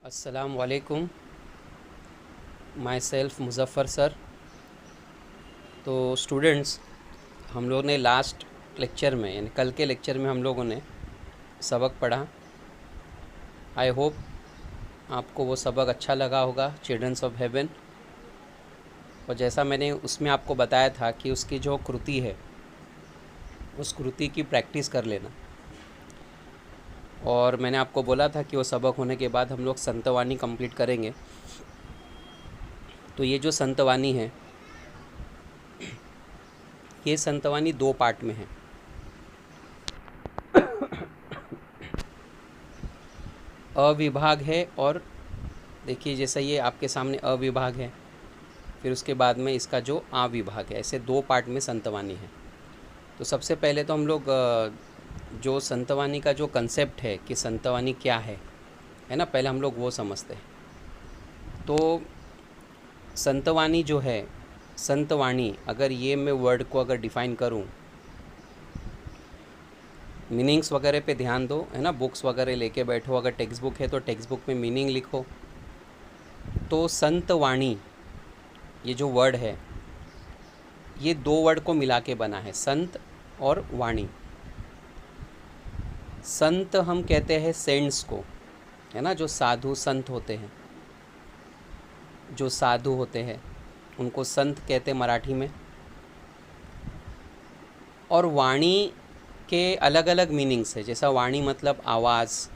अस्सलाम वालेकुम। My self Muzaffar sir. तो स्टूडेंट्स, हम लोग ने लास्ट लेक्चर में यानी कल के लेक्चर में हम लोगों ने सबक पढ़ा। आई होप आपको वो सबक अच्छा लगा होगा, चिल्ड्रंस ऑफ हेवन। और जैसा मैंने उसमें आपको बताया था कि उसकी जो कृति है उस कृति की प्रैक्टिस कर लेना। और मैंने आपको बोला था कि वो सबक होने के बाद हम लोग संतवाणी कंप्लीट करेंगे। तो ये जो संतवाणी है, ये संतवाणी 2 पार्ट में है। अविभाग है और देखिए जैसे ये आपके सामने अविभाग है, फिर उसके बाद में इसका जो आ विभाग है, ऐसे 2 पार्ट में संतवाणी है। तो सबसे पहले तो हम लोग जो संतवाणी का जो कंसेप्ट है कि संतवाणी क्या है ना, पहले हम लोग वो समझते हैं। तो संतवाणी जो है, संतवाणी अगर ये मैं वर्ड को अगर डिफ़ाइन करूँ, मीनिंग्स वगैरह पे ध्यान दो, है ना। बुक्स वगैरह लेके बैठो, अगर टेक्स्ट बुक है तो टेक्स्ट बुक में मीनिंग लिखो। तो संतवाणी ये जो वर्ड है, ये 2 वर्ड को मिला के बना है, संत और वाणी। संत हम कहते हैं सेंट्स को, है ना, जो साधु संत होते हैं, जो साधु होते हैं उनको संत कहते हैं मराठी में। और वाणी के अलग अलग मीनिंग्स है, जैसा वाणी मतलब आवाज़,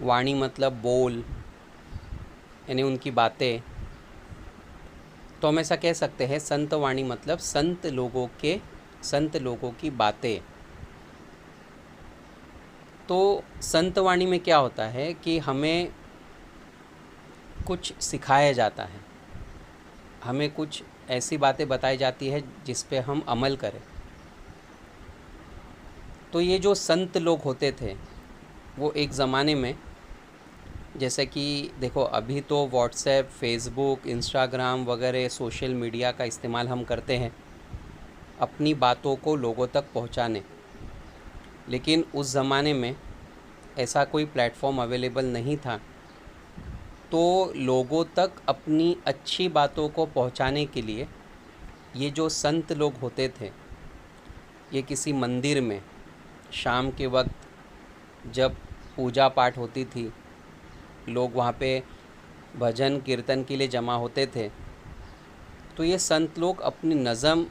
वाणी मतलब बोल, यानी उनकी बातें। तो हम ऐसा कह सकते हैं संत वाणी मतलब संत लोगों की बातें। तो संत वाणी में क्या होता है कि हमें कुछ सिखाया जाता है, हमें कुछ ऐसी बातें बताई जाती है जिस पे हम अमल करें। तो ये जो संत लोग होते थे वो एक ज़माने में, जैसे कि देखो अभी तो व्हाट्सएप, फेसबुक, इंस्टाग्राम वगैरह सोशल मीडिया का इस्तेमाल हम करते हैं अपनी बातों को लोगों तक पहुंचाने। लेकिन उस ज़माने में ऐसा कोई प्लेटफॉर्म अवेलेबल नहीं था। तो लोगों तक अपनी अच्छी बातों को पहुंचाने के लिए ये जो संत लोग होते थे, ये किसी मंदिर में शाम के वक्त जब पूजा पाठ होती थी, लोग वहाँ पे भजन कीर्तन के लिए जमा होते थे, तो ये संत लोग अपनी नज़म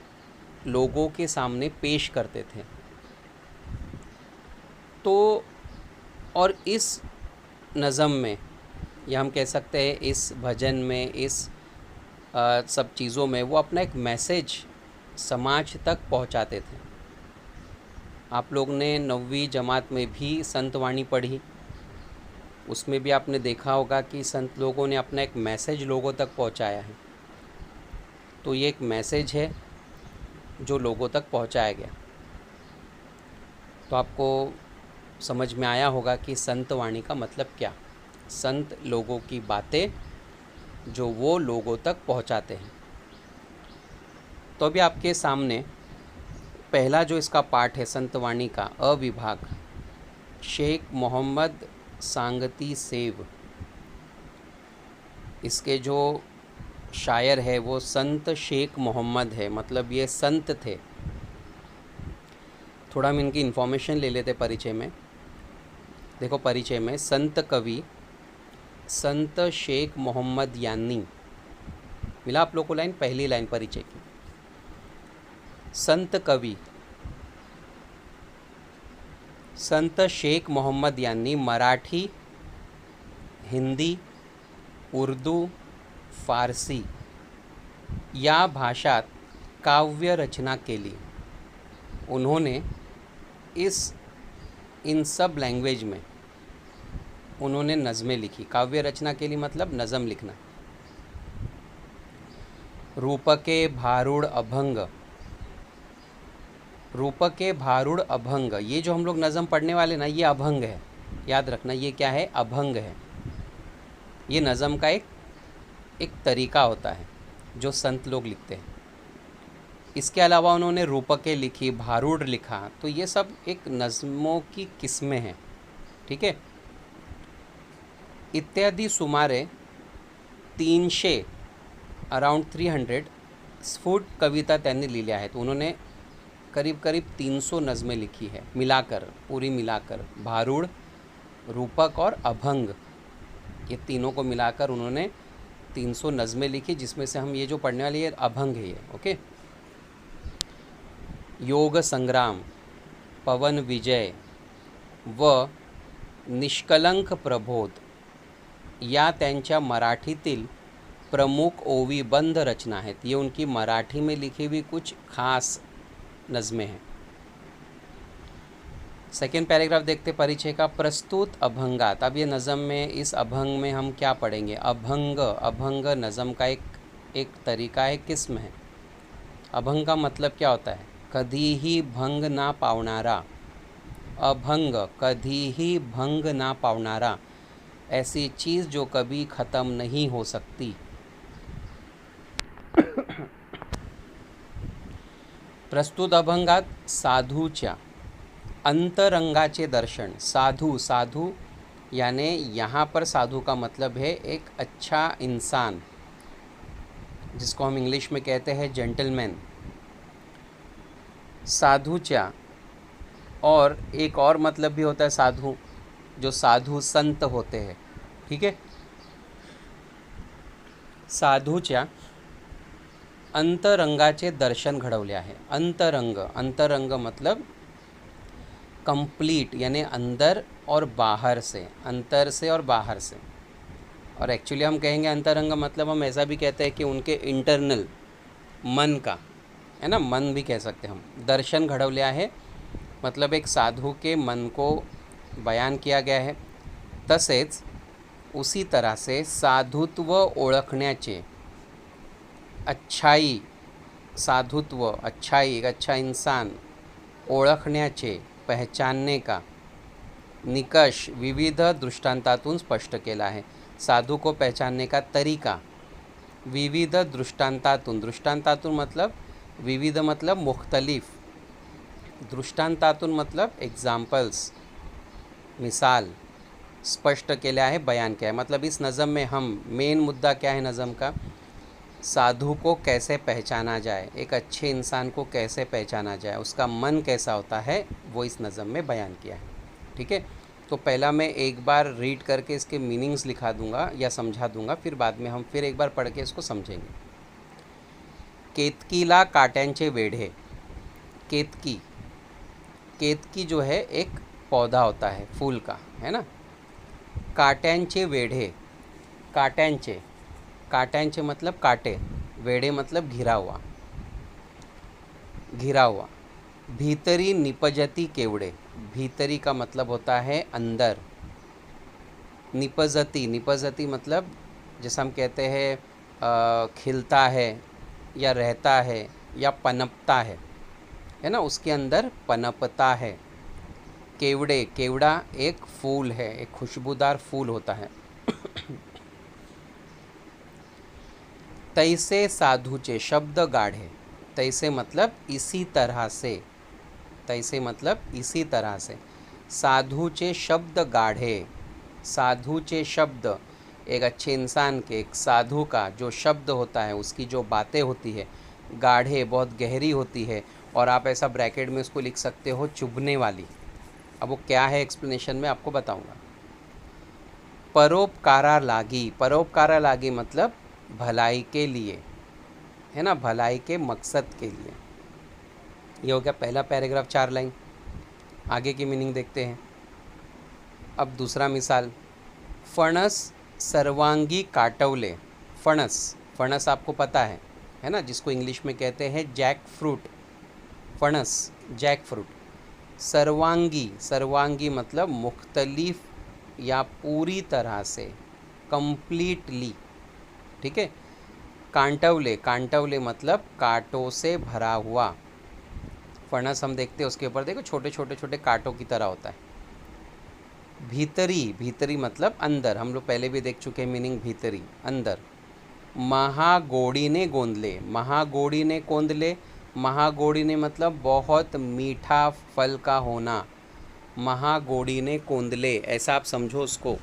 लोगों के सामने पेश करते थे। तो और इस नज़म में, या हम कह सकते हैं इस भजन में, इस सब चीज़ों में वो अपना एक मैसेज समाज तक पहुंचाते थे। आप लोग ने 9वीं जमात में भी संतवाणी पढ़ी, उसमें भी आपने देखा होगा कि संत लोगों ने अपना एक मैसेज लोगों तक पहुंचाया है। तो ये एक मैसेज है जो लोगों तक पहुंचाया गया। तो आपको समझ में आया होगा कि संतवाणी का मतलब क्या, संत लोगों की बातें जो वो लोगों तक पहुंचाते हैं। तो अभी आपके सामने पहला जो इसका पार्ट है संतवाणी का, अविभाग, शेख मोहम्मद सांगती सेव, इसके जो शायर है वो संत शेख मोहम्मद है, मतलब ये संत थे। थोड़ा हम इनकी इन्फॉर्मेशन ले लेते परिचय में। देखो परिचय में, संत कवि संत शेख मोहम्मद यानी, मिला आप लोग को लाइन, पहली लाइन परिचय की। संत कवि संत शेख मोहम्मद यानी मराठी, हिंदी, उर्दू, फारसी या भाषात काव्य रचना केली। उन्होंने इन सब लैंग्वेज में उन्होंने नज़में लिखी। काव्य रचना केली मतलब नज़म लिखना। रूपके भारूड अभंग, रूपके भारूड अभंग, ये जो हम लोग नज़म पढ़ने वाले ना, ये अभंग है। याद रखना ये क्या है, अभंग है। ये नज़म का एक तरीका होता है जो संत लोग लिखते हैं। इसके अलावा उन्होंने रूपके लिखी, भारूड लिखा, तो ये सब एक नज़मों की किस्में हैं, ठीक है। इत्यादी सुमारे 300 अराउंड 300 स्फुट कविता त्यांनी लिहिल्या आहेत. उन्होंने करीब करीब 300 नज़में लिखी है मिलाकर, पूरी मिलाकर. भारूड, रूपक और अभंग, ये तीनों को मिलाकर उन्होंने 300 नज़में लिखी, जिसमें से हम ये जो पढ़ने वाली है अभंग है ये. ओके. योग संग्राम, पवन विजय व निष्कलंक प्रबोध या त्यांच्या मराठीतील प्रमुख ओवीबंध रचना आहेत. ये उनकी मराठी में लिखी हुई कुछ खास नज़में हैं. सेकेंड पैराग्राफ देखते परिचय का. प्रस्तुत अभंगात. अब ये नज़म में, इस अभंग में हम क्या पढ़ेंगे. अभंग, अभंग नज़म का एक तरीका है, किस्म है. अभंग का मतलब क्या होता है. कधीही भंग ना पावणारा. अभंग, कधीही भंग ना पावणारा, ऐसी चीज़ जो कभी ख़त्म नहीं हो सकती. प्रस्तुत अभंगात साधूच्या अंतरंगाचे दर्शन. साधु, साधु यानी यहाँ पर साधु का मतलब है एक अच्छा इंसान, जिसको हम इंग्लिश में कहते हैं जेंटलमैन. साधुच्या, और एक और मतलब भी होता है साधु, जो साधु संत होते हैं. ठीक है. साधूच्या अंतरंगाचे दर्शन घडवले आहे. अंतरंग, अंतरंग मतलब कंप्लीट, यानी अंदर और बाहर से, अंतर से और बाहर से. और एक्चुअली हम कहेंगे अंतरंग मतलब हम ऐसा भी कहते हैं कि उनके इंटरनल मन का, है ना, मन भी कह सकते हैं हम. दर्शन घडवले आहे मतलब एक साधु के मन को बयान किया गया है. तसेच उसी तरह से साधुत्व ओळखण्याचे, अच्छाई, साधुत्व, अच्छाई, एक अच्छा इंसान ओळखण्याचे, पहचानने का निकष विविध दृष्टांतातून स्पष्ट केला है. साधु को पहचानने का तरीका विविध दृष्टांतातून, दृष्टांतातून मतलब विविध मतलब मुख्तलिफ, दृष्टांतातून मतलब एग्जाम्पल्स, मिसाल, स्पष्ट केला है, बयान किया है. मतलब इस नज़म में हम, मेन मुद्दा क्या है नज़म का, साधु को कैसे पहचाना जाए, एक अच्छे इंसान को कैसे पहचाना जाए, उसका मन कैसा होता है, वो इस नज़म में बयान किया है. ठीक है. तो पहला मैं एक बार रीड करके इसके मीनिंग्स लिखा दूंगा या समझा दूंगा, फिर बाद में हम फिर एक बार पढ़ के इसको समझेंगे. केतकीला काट्यांचे वेढे. केतकी, केतकी जो है एक पौधा होता है फूल का, है ना. काट्यांचे वेढे, काट्यांचे, काट्यांचे मतलब काटे, वेढे मतलब घिरा हुआ, घिरा हुआ. भीतरी निपजती केवड़े. भीतरी का मतलब होता है अंदर. निपजती, निपजती मतलब जैसा हम कहते हैं खिलता है या रहता है या पनपता है ना, उसके अंदर पनपता है. केवड़े, केवड़ा एक फूल है, एक खुशबूदार फूल होता है. तैसे साधुचे शब्द गाढ़े. तैसे मतलब इसी तरह से, तैसे मतलब इसी तरह से. साधुचे शब्द गाढ़े. साधुचे शब्द, एक अच्छे इंसान के, एक साधु का जो शब्द होता है, उसकी जो बातें होती है, गाढ़े बहुत गहरी होती है. और आप ऐसा ब्रैकेट में उसको लिख सकते हो चुभने वाली. अब वो क्या है एक्सप्लेनेशन में आपको बताऊंगा. परोपकारा लागी. परोपकारा लागी मतलब भलाई के लिए, है ना, भलाई के मकसद के लिए. ये हो गया पहला पैराग्राफ, 4 लाइन. आगे की मीनिंग देखते हैं. अब दूसरा मिसाल. फणस सर्वांगी काटवले. फणस, फणस आपको पता है ना, जिसको इंग्लिश में कहते हैं जैक फ्रूट. फणस, जैक फ्रूट. सर्वांगी, सर्वांगी मतलब मुख्तलिफ या पूरी तरह से, कंप्लीटली. ठीक है. कांटवले, कांटवले मतलब कांटों से भरा हुआ. फणस हम देखते हैं उसके ऊपर देखो छोटे छोटे छोटे कांटों की तरह होता है. भीतरी, भीतरी मतलब अंदर. हम लोग पहले भी देख चुके हैं मीनिंग भीतरी, अंदर. महागोड़ी ने गोंदले. महागोड़ी ने कोंदले, महागोड़ी ने मतलब बहुत मीठा फल का होना. महागोड़ी ने कोंदले, ऐसा आप समझो उसको.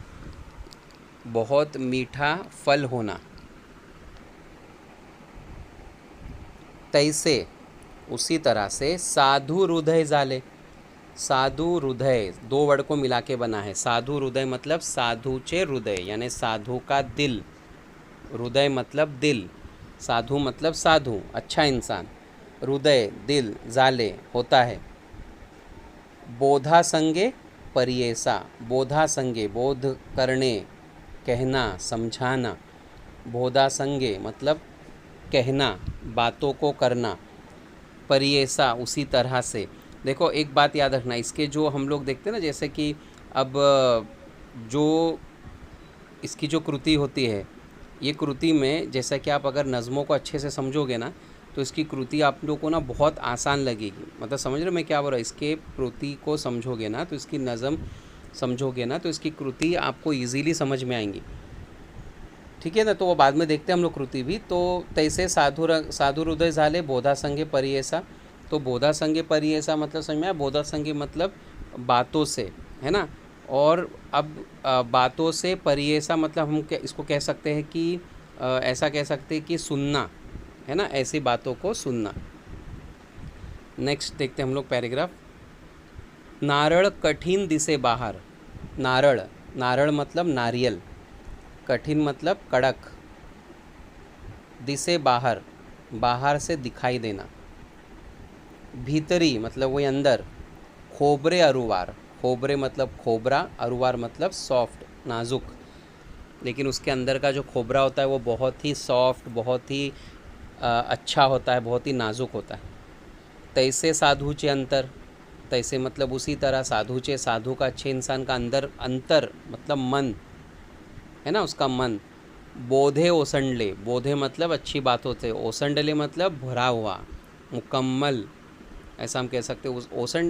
बहुत मीठा फल होना। तैसे उसी तरह से साधु हृदय जाले। साधु हृदय दो वर्ड को मिला के बना है। साधु हृदय मतलब साधुचे हृदय, यानी साधु का दिल। हृदय मतलब दिल, साधु मतलब साधु, अच्छा इंसान। हृदय दिल, जाले होता है। बोधा संगे परियेसा। बोधा संगे बोध करने, कहना, समझाना। बोधा संगे मतलब कहना, बातों को करना। परियेसा उसी तरह से। देखो एक बात याद रखना, इसके जो हम लोग देखते हैं ना, जैसे कि अब जो इसकी जो कृति होती है, ये कृति में जैसा कि आप अगर नज़मों को अच्छे से समझोगे ना, तो इसकी कृति आप लोग को ना बहुत आसान लगेगी। मतलब समझ रहे हो मैं क्या बोल रहा हूँ? इसके कृति को समझोगे ना, तो इसकी नज़म समझोगे ना, तो इसकी कृति आपको ईजीली समझ में आएंगी। ठीक है ना? तो वो बाद में देखते हैं हम लोग कृति भी। तो तैसे साधु हृदय झाले बोधा संगे परियेसा। तो बोधा संगे परियेसा मतलब समझ में आया? बोधा संगे मतलब बातों से, है ना? और अब बातों से परियेसा मतलब हम इसको कह सकते हैं कि ऐसा कह सकते हैं कि सुनना, है ना? ऐसी बातों को सुनना। नेक्स्ट देखते हैं हम लोग पैराग्राफ। नारळ कठिन दिसे बाहर। नारळ, नारळ मतलब नारियल। कठिन मतलब कड़क। दिसे बाहर, बाहर से दिखाई देना। भीतरी मतलब वही अंदर। खोबरे अरुवार। खोबरे मतलब खोबरा, अरुवार मतलब सॉफ्ट, नाजुक। लेकिन उसके अंदर का जो खोबरा होता है वो बहुत ही सॉफ्ट, बहुत ही अच्छा होता है, बहुत ही नाजुक होता है। तैसे साधुचे अंतर। तैसे मतलब उसी तरह, साधुचे साधु का, अच्छे इंसान का अंदर, अंतर मतलब मन, है ना? उसका मन। बोधे ओसंडले। बोधे मतलब अच्छी बातों से, ओसंडले मतलब भरा हुआ, मुकम्मल, ऐसा हम कह सकते हैं। उस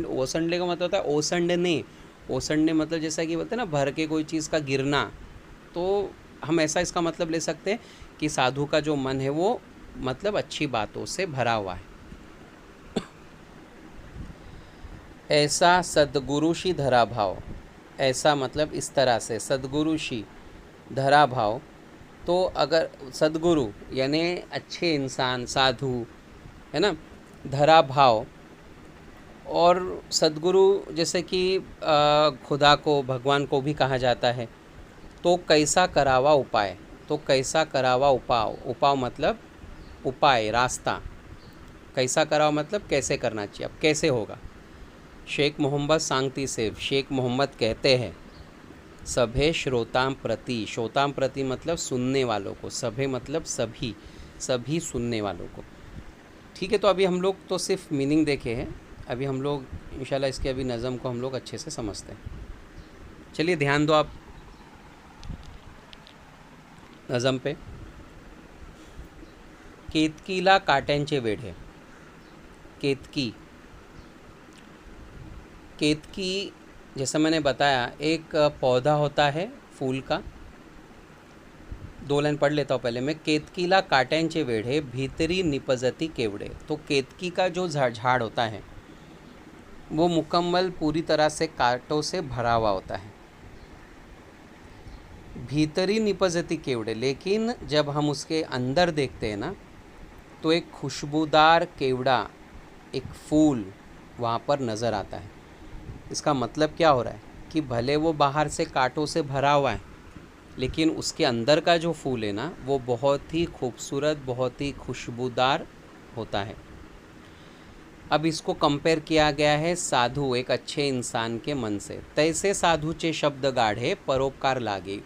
ओसंडले का मतलब होता है ओसंडने। ओसंडने मतलब जैसा कि बोलते हैं ना, भर के कोई चीज़ का गिरना। तो हम ऐसा इसका मतलब ले सकते हैं कि साधु का जो मन है वो मतलब अच्छी बातों से भरा हुआ है। ऐसा सद्गुरुषि धरा भाव। ऐसा मतलब इस तरह से, सद्गुरुषि धरा भाव। तो अगर सद्गुरु यानी अच्छे इंसान, साधु, है ना? धरा भाव। और सद्गुरु जैसे कि खुदा को, भगवान को भी कहा जाता है। तो कैसा करावा उपाय। तो कैसा करावा उपाय। उपाय मतलब उपाय, रास्ता। कैसा करावा मतलब कैसे करना चाहिए। अब कैसे होगा? शेख मोहम्मद सांगती से। शेख मोहम्मद कहते हैं, सभे श्रोताम प्रति। श्रोताम प्रति मतलब सुनने वालों को। सभे मतलब सभी, सभी सुनने वालों को। ठीक है, तो अभी हम लोग तो सिर्फ मीनिंग देखे हैं। अभी हम लोग इंशाल्लाह इसके अभी नज़म को हम लोग अच्छे से समझते हैं। चलिए ध्यान दो आप नज़म पे। केतकीला काट्यांचे वेढे। केतकी, केतकी जैसा मैंने बताया एक पौधा होता है फूल का। दो लाइन पढ़ लेता हूँ पहले मैं। केतकीला काट्यांचे वेढे, भीतरी निपजती केवड़े। तो केतकी का जो झाड़ होता है वो मुकम्मल पूरी तरह से कांटों से भरा हुआ होता है। भीतरी निपजती केवड़े, लेकिन जब हम उसके अंदर देखते हैं ना, तो एक खुशबूदार केवड़ा, एक फूल वहाँ पर नज़र आता है। इसका मतलब क्या हो रहा है कि भले वो बाहर से कांटों से भरा हुआ है, लेकिन उसके अंदर का जो फूल है ना, वो बहुत ही खूबसूरत, बहुत ही खुशबूदार होता है। अब इसको कंपेयर किया गया है साधु, एक अच्छे इंसान के मन से। तैसे साधुचे शब्द गाढ़े, परोपकार लागे।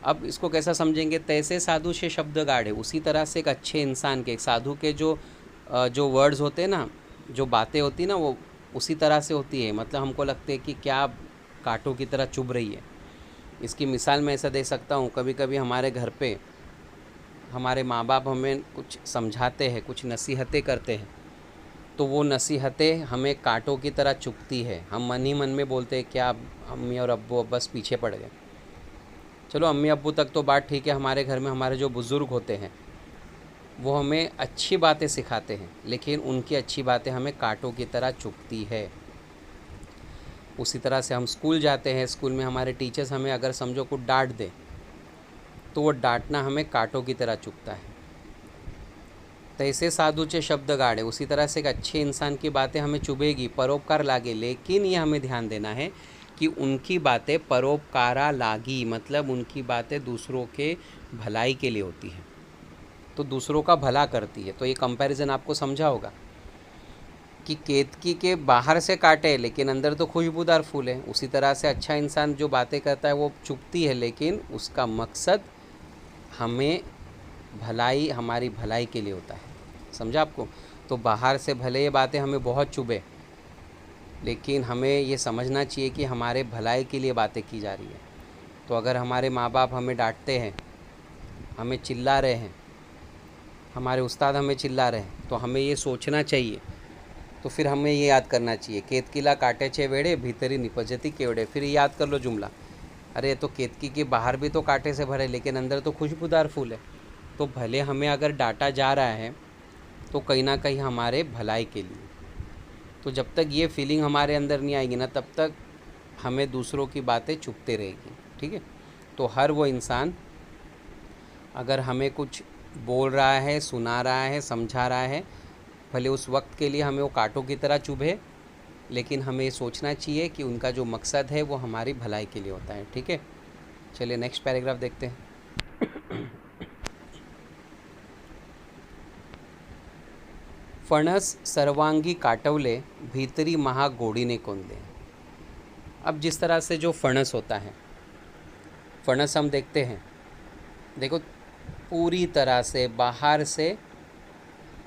अब इसको कैसा समझेंगे? तैसे साधु से शब्द गाढ़े, उसी तरह से एक अच्छे इंसान के, एक साधु के जो वर्ड्स होते हैं ना, जो बातें होती हैं ना, वो उसी तरह से होती है। मतलब हमको लगते हैं कि क्या कांटों की तरह चुभ रही है। इसकी मिसाल मैं ऐसा दे सकता हूँ, कभी कभी हमारे घर पे हमारे माँ बाप हमें कुछ समझाते हैं, कुछ नसीहतें करते हैं, तो वो नसीहतें हमें कांटों की तरह चुभती है। हम मन ही मन में बोलते हैं क्या अम्मी और अब्बू अब बस पीछे पड़ गए। चलो अम्मी अब्बू तक तो बात ठीक है, हमारे घर में हमारे जो बुज़ुर्ग होते हैं वो हमें अच्छी बातें सिखाते हैं, लेकिन उनकी अच्छी बातें हमें कांटों की तरह चुभती है। उसी तरह से हम स्कूल जाते हैं, स्कूल में हमारे टीचर्स हमें अगर समझो कुछ डांट दे, तो वो डांटना हमें कांटों की तरह चुभता है। तैसे साधुचे शब्द गाढ़े, उसी तरह से एक अच्छे इंसान की बातें हमें चुभेगी, परोपकार लागे, लेकिन ये हमें ध्यान देना है कि उनकी बातें परोपकारा लागी, मतलब उनकी बातें दूसरों के भलाई के लिए होती हैं, तो दूसरों का भला करती है। तो ये कंपैरिजन आपको समझा होगा कि केतकी के बाहर से काटे लेकिन अंदर तो खुशबूदार फूल है। उसी तरह से अच्छा इंसान जो बातें करता है वो चुभती है, लेकिन उसका मकसद हमें भलाई, हमारी भलाई के लिए होता है। समझा आपको? तो बाहर से भले ये बातें हमें बहुत चुभे, लेकिन हमें ये समझना चाहिए कि हमारे भलाई के लिए बातें की जा रही है। तो अगर हमारे माँ बाप हमें डांटते हैं, हमें चिल्ला रहे हैं, हमारे उस्ताद हमें चिल्ला रहे हैं, तो हमें ये सोचना चाहिए, तो फिर हमें ये याद करना चाहिए, केतकीला काटे छे वेड़े भीतरी निपजती केवड़े। फिर याद कर लो जुमला, अरे तो केतकी के बाहर भी तो कांटे से भरे लेकिन अंदर तो खुशबूदार फूल है। तो भले हमें अगर डांटा जा रहा है तो कहीं ना कहीं हमारे भलाई के लिए। तो जब तक ये फीलिंग हमारे अंदर नहीं आएगी ना, तब तक हमें दूसरों की बातें चुभते रहेगी। ठीक है? तो हर वो इंसान अगर हमें कुछ बोल रहा है, सुना रहा है, समझा रहा है, भले उस वक्त के लिए हमें वो कांटों की तरह चुभे, लेकिन हमें ये सोचना चाहिए कि उनका जो मकसद है वो हमारी भलाई के लिए होता है। ठीक है? चलिए नेक्स्ट पैराग्राफ देखते हैं। फणस सर्वांगी काटवले भीतरी महा गोडीने कोंदले। अब जिस तरह से जो फणस होता है, फणस हम देखते हैं, देखो पूरी तरह से बाहर से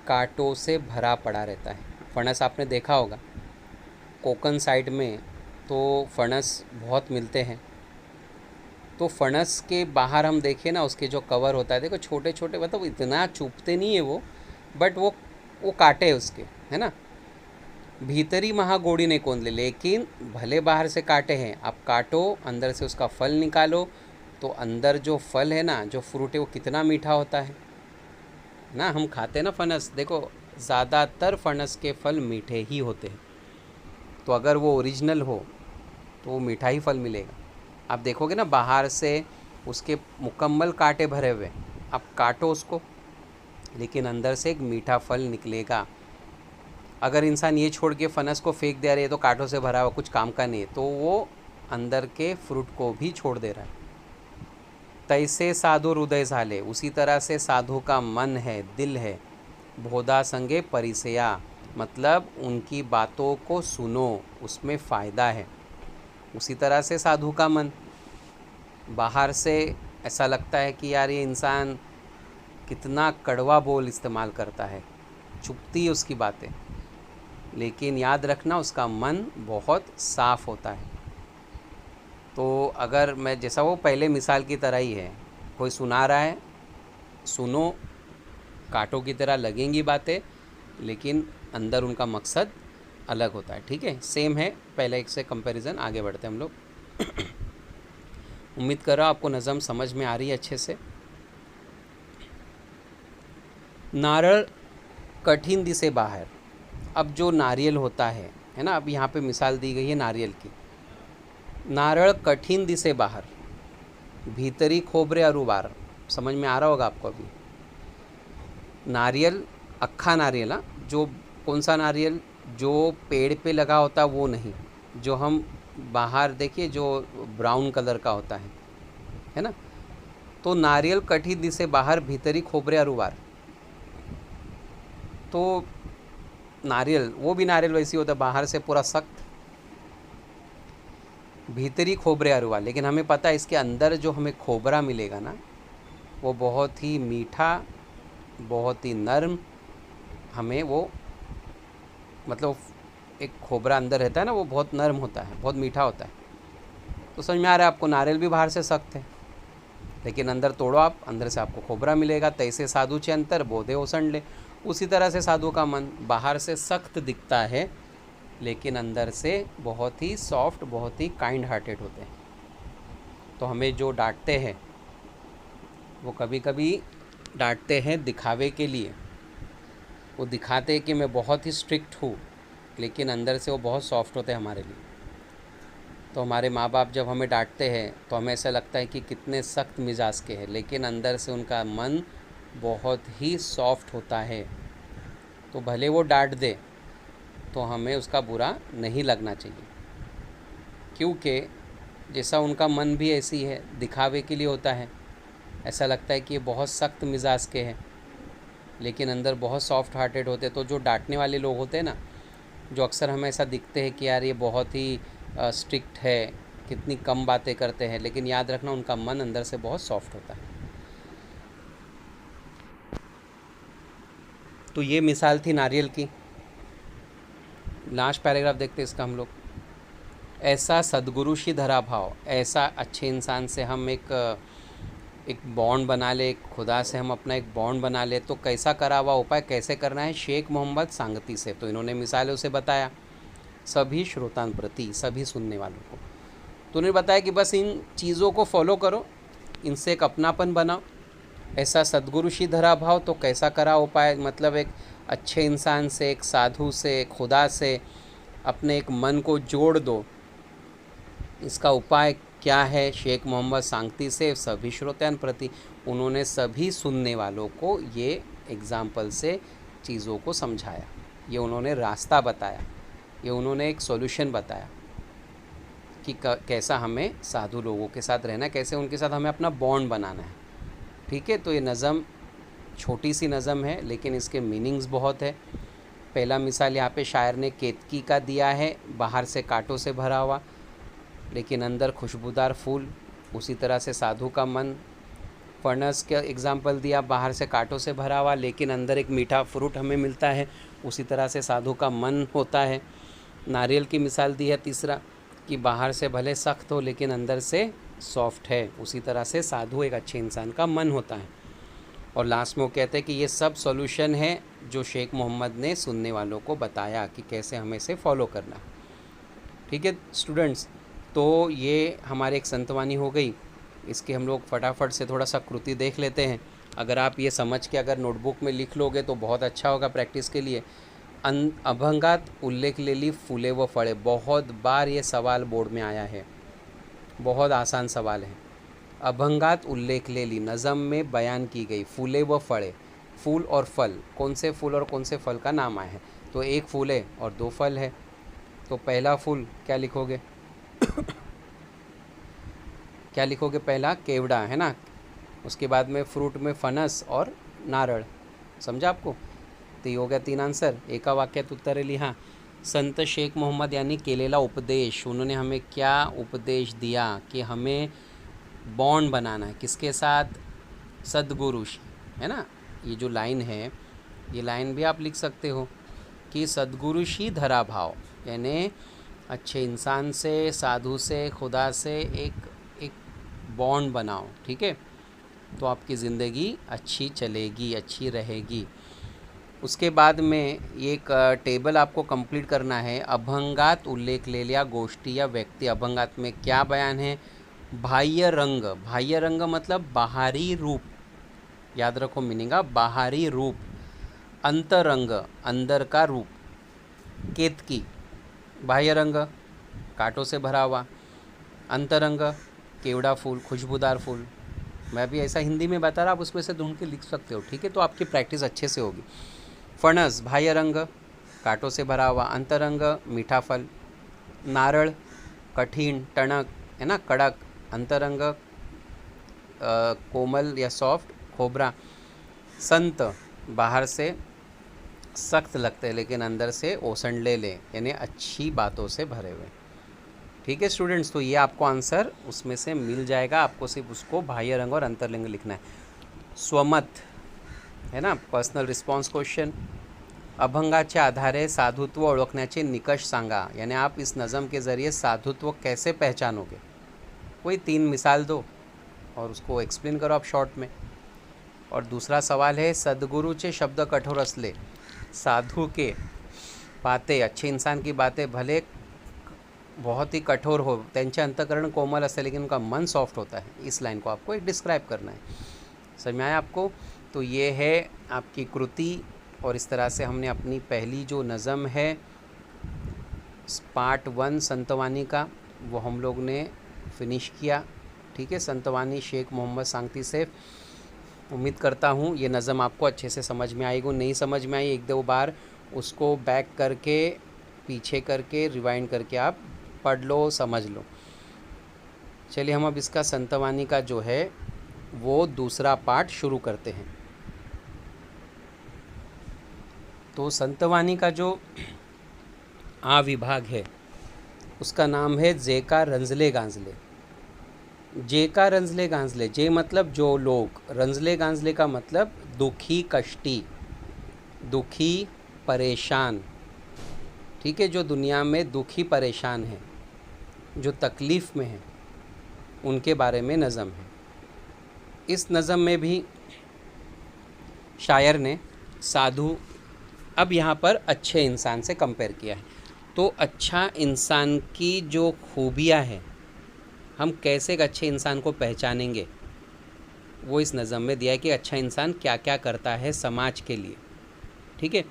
कांटों से भरा पड़ा रहता है। फणस आपने देखा होगा कोकन साइड में, तो फणस बहुत मिलते हैं। तो फणस के बाहर हम देखें ना, उसके जो कवर होता है, देखो छोटे छोटे, मतलब इतना चुभते नहीं है वो, बट वो काटे है उसके, है ना। भीतरी महागोड़ी ने कोंद ले, लेकिन भले बाहर से काटे हैं, आप काटो, अंदर से उसका फल निकालो, तो अंदर जो फल है ना, जो फ्रूट है, वो कितना मीठा होता है ना। हम खाते हैं ना फणस, देखो ज़्यादातर फणस के फल मीठे ही होते हैं। तो अगर वो ओरिजिनल हो तो वो मीठा ही फल मिलेगा। आप देखोगे ना बाहर से उसके मुकम्मल कांटे भरे हुए, आप काटो उसको, लेकिन अंदर से एक मीठा फल निकलेगा। अगर इंसान ये छोड़ के फनस को फेंक दे रहा है, तो कांटों से भरा हुआ कुछ काम का नहीं है, तो वो अंदर के फ्रूट को भी छोड़ दे रहा है। तैसे साधु हृदय झाले, उसी तरह से साधु का मन है, दिल है। भोदा संगे परिसया, मतलब उनकी बातों को सुनो, उसमें फ़ायदा है। उसी तरह से साधु का मन, बाहर से ऐसा लगता है कि यार ये इंसान कितना कड़वा बोल इस्तेमाल करता है, चुभती है उसकी बातें, लेकिन याद रखना उसका मन बहुत साफ़ होता है। तो अगर मैं, जैसा वो पहले मिसाल की तरह ही है, कोई सुना रहा है, सुनो, कांटों की तरह लगेंगी बातें, लेकिन अंदर उनका मकसद अलग होता है। ठीक है? सेम है, पहले एक से कंपैरिजन, आगे बढ़ते हैं हम लोग। उम्मीद कर रहा हूँ आपको नज़म समझ में आ रही है अच्छे से। नारळ कठिन दिसे बाहर, अब जो नारियल होता है ना, अब यहाँ पे मिसाल दी गई है नारियल की। नारळ कठिन दिसे बाहर, भीतरी खोबरे अरुबार, समझ में आ रहा होगा आपको अभी। नारियल, अक्खा नारियल, जो कौन सा नारियल, जो पेड़ पे लगा होता वो नहीं, जो हम बाहर देखिए जो ब्राउन कलर का होता है ना। तो नारियल कठिन दिसे बाहर, भीतरी खोबरे अरुबार। तो नारियल, वो भी नारियल वैसी होता है, बाहर से पूरा सख्त, भीतरी खोबरे अरुआ, लेकिन हमें पता है इसके अंदर जो हमें खोबरा मिलेगा ना, वो बहुत ही मीठा, बहुत ही नर्म, हमें वो, मतलब एक खोबरा अंदर रहता है ना, वो बहुत नर्म होता है, बहुत मीठा होता है। तो समझ में आ रहा है आपको, नारियल भी बाहर से सख्त है, लेकिन अंदर तोड़ो आप, अंदर से आपको खोबरा मिलेगा। तैसे साधु चे अंतर बोधे ओसंड ले, उसी तरह से साधु का मन बाहर से सख्त दिखता है, लेकिन अंदर से बहुत ही सॉफ्ट, बहुत ही काइंड हार्टेड होते हैं। तो हमें जो डांटते हैं वो कभी कभी डांटते हैं दिखावे के लिए, वो दिखाते हैं कि मैं बहुत ही स्ट्रिक्ट हूँ, लेकिन अंदर से वो बहुत सॉफ्ट होते हैं हमारे लिए। तो हमारे माँ बाप जब हमें डांटते हैं तो हमें ऐसा लगता है कि कितने सख्त मिजाज के हैं, लेकिन अंदर से उनका मन बहुत ही सॉफ्ट होता है। तो भले वो डांट दे तो हमें उसका बुरा नहीं लगना चाहिए, क्योंकि जैसा उनका मन भी ऐसी है, दिखावे के लिए होता है। ऐसा लगता है कि ये बहुत सख्त मिजाज के हैं, लेकिन अंदर बहुत सॉफ्ट हार्टेड होते। तो जो डांटने वाले लोग होते हैं ना, जो अक्सर हमें ऐसा दिखते हैं कि यार ये बहुत ही स्ट्रिक्ट है, कितनी कम बातें करते हैं, लेकिन याद रखना उनका मन अंदर से बहुत सॉफ्ट होता है। तो ये मिसाल थी नारियल की। लास्ट पैराग्राफ देखते हैं इसका हम लोग। ऐसा सद्गुरु शी धरा भाव, ऐसा अच्छे इंसान से हम एक बॉन्ड बना ले, खुदा से हम अपना एक बॉन्ड बना ले। तो कैसा करा हुआ उपाय कैसे करना है? शेख मोहम्मद सांगती से। तो इन्होंने मिसालें उसे बताया सभी श्रोतान प्रति, सभी सुनने वालों को। तो उन्होंने बताया कि बस इन चीज़ों को फॉलो करो, इनसे एक अपनापन बनाओ। ऐसा सद्गुरु शी धरा भाव, तो कैसा करा उपाय, मतलब एक अच्छे इंसान से, एक साधु से, खुदा से अपने एक मन को जोड़ दो। इसका उपाय क्या है? शेख मोहम्मद सांगती से सभी श्रोतान प्रति। उन्होंने सभी सुनने वालों को ये एग्ज़ाम्पल से चीज़ों को समझाया, ये उन्होंने रास्ता बताया, ये उन्होंने एक सॉल्यूशन बताया कि कैसा हमें साधु लोगों के साथ रहना है, कैसे उनके साथ हमें अपना बॉन्ड बनाना है। ठीक है, तो ये नज़म छोटी सी नज़म है, लेकिन इसके मीनिंग्स बहुत है। पहला मिसाल यहाँ पे शायर ने केतकी का दिया है, बाहर से कांटों से भरा हुआ लेकिन अंदर खुशबूदार फूल। उसी तरह से साधु का मन। फर्नस का एग्जाम्पल दिया, बाहर से कांटों से भरा हुआ लेकिन अंदर एक मीठा फ्रूट हमें मिलता है। उसी तरह से साधु का मन होता है। नारियल की मिसाल दी है तीसरा, कि बाहर से भले सख्त हो लेकिन अंदर से सॉफ्ट है। उसी तरह से साधु एक अच्छे इंसान का मन होता है। और लास्ट में वो कहते हैं कि ये सब सॉल्यूशन है जो शेख मोहम्मद ने सुनने वालों को बताया कि कैसे हमें इसे फॉलो करना। ठीक है स्टूडेंट्स, तो ये हमारे एक संतवानी हो गई। इसके हम लोग फटाफट से थोड़ा सा कृति देख लेते हैं। अगर आप ये समझ के अगर नोटबुक में लिख लोगे तो बहुत अच्छा होगा प्रैक्टिस के लिए। अभंगात उल्लेख ले ली फूले व फड़े, बहुत बार ये सवाल बोर्ड में आया है, बहुत आसान सवाल है। अभंगात उल्लेख ले ली, नज़म में बयान की गई फूले व फड़े, फूल और फल, कौन से फूल और कौन से फल का नाम आया है? तो एक फूल है और दो फल है। तो पहला फूल क्या लिखोगे? क्या लिखोगे? पहला केवड़ा है ना, उसके बाद में फ्रूट में फणस और नारळ। समझा आपको? तो ये हो गया 3 आंसर। एका वाक्यात उत्तरे लिहा। संत शेख मोहम्मद यांनी केलेला उपदेश, उन्होंने हमें क्या उपदेश दिया कि हमें बॉन्ड बनाना है किसके साथ? सद्गुरु, है ना। ये जो लाइन है, ये लाइन भी आप लिख सकते हो कि सद्गुरु शी धरा भाव, यानी अच्छे इंसान से, साधु से, खुदा से एक बॉन्ड बनाओ। ठीक है, तो आपकी ज़िंदगी अच्छी चलेगी, अच्छी रहेगी। उसके बाद में ये एक टेबल आपको कंप्लीट करना है। अभंगात उल्लेख ले लिया गोष्ठी या व्यक्ति। अभंगात में क्या बयान है? बाह्य रंग। बाह्य रंग मतलब बाहरी रूप, याद रखो मीनिंग, बाहरी रूप। अंतरंग, अंदर का रूप। केतकी, बाह्य रंग कांटों से भरा हुआ, अंतरंग केवड़ा फूल, खुशबूदार फूल। मैं भी ऐसा हिंदी में बता रहा, आप उसमें से ढूंढ के लिख सकते हो। ठीक है, तो आपकी प्रैक्टिस अच्छे से होगी। फणस बाह्य रंग कांटों से भरा हुआ, अंतरंग मीठा फल। नारळ कठिन टणक, है ना, कड़क। अंतरंग कोमल या सॉफ्ट, खोबरा। संत बाहर से सख्त लगते हैं लेकिन अंदर से ओसंडले ले, यानी अच्छी बातों से भरे हुए। ठीक है स्टूडेंट्स, तो ये आपको आंसर उसमें से मिल जाएगा। आपको सिर्फ उसको बाह्य रंग और अंतरलिंग लिखना है। स्वमत, है ना, पर्सनल रिस्पॉन्स क्वेश्चन। अभंगाच्या आधारे साधुत्व ओळखण्याचे निकष सांगा, यानी आप इस नज़म के ज़रिए साधुत्व कैसे पहचानोगे? कोई 3 मिसाल दो और उसको एक्सप्लेन करो आप शॉर्ट में। और दूसरा सवाल है, सद्गुरुचे शब्द कठोर असले, साधु के बातें, अच्छे इंसान की बातें भले बहुत ही कठोर हो, त्यांचे अंतकरण कोमल असते लेकिन उनका मन सॉफ्ट होता है। इस लाइन को आपको एक डिस्क्राइब करना है। समझ में आया आपको? तो ये है आपकी कृति। और इस तरह से हमने अपनी पहली जो नज़म है पार्ट 1 संतवानी का, वो हम लोग ने फिनिश किया। ठीक है, संतवानी शेख मोहम्मद सांगती से। उम्मीद करता हूँ ये नज़म आपको अच्छे से समझ में आएगी। नहीं समझ में आई, एक दो बार उसको बैक करके, पीछे करके, रिवाइंड करके आप पढ़ लो, समझ लो। चलिए हम अब इसका संतवानी का जो है वो दूसरा पार्ट शुरू करते हैं। तो संतवानी का जो आ विभाग है उसका नाम है जे का रंजले गांजले। जे का रंजले गांजले, जे मतलब जो लोग, रंजले गांजले का मतलब दुखी कष्टी, दुखी परेशान। ठीक है, जो दुनिया में दुखी परेशान है, जो तकलीफ़ में है, उनके बारे में नज़म है। इस नज़म में भी शायर ने साधु, अब यहाँ पर अच्छे इंसान से कंपेयर किया है। तो अच्छा इंसान की जो खूबियाँ हैं, हम कैसे एक अच्छे इंसान को पहचानेंगे, वो इस नज़म में दिया है कि अच्छा इंसान क्या क्या करता है समाज के लिए। ठीक है,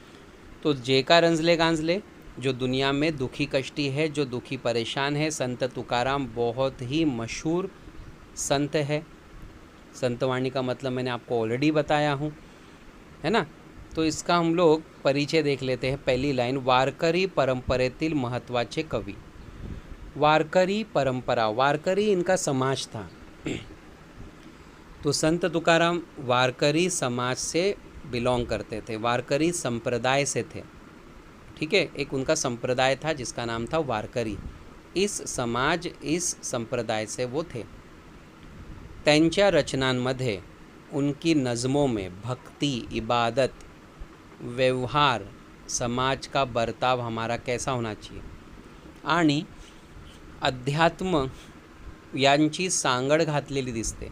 तो जे का रंजले गांजले, जो दुनिया में दुखी कष्टी है, जो दुखी परेशान है। संत तुकाराम बहुत ही मशहूर संत है। संतवाणी का मतलब मैंने आपको ऑलरेडी बताया हूँ, है ना। तो इसका हम लोग परिचय देख लेते हैं। पहली लाइन, वारकरी परंपरेतील महत्वाचे कवी। वारकरी परंपरा, वारकरी इनका समाज था। तो संत तुकाराम वारकरी समाज से बिलोंग करते थे, वारकरी संप्रदाय से थे। ठीक है, एक उनका संप्रदाय था जिसका नाम था वारकरी। इस समाज, इस संप्रदाय से वो थे। त्यांच्या रचनांमध्ये, उनकी नज़मों में भक्ति, इबादत, व्यवहार, समाज का बर्ताव हमारा कैसा होना चाहिए, आणि अध्यात्म यांची सांगड घातलेली दिसते।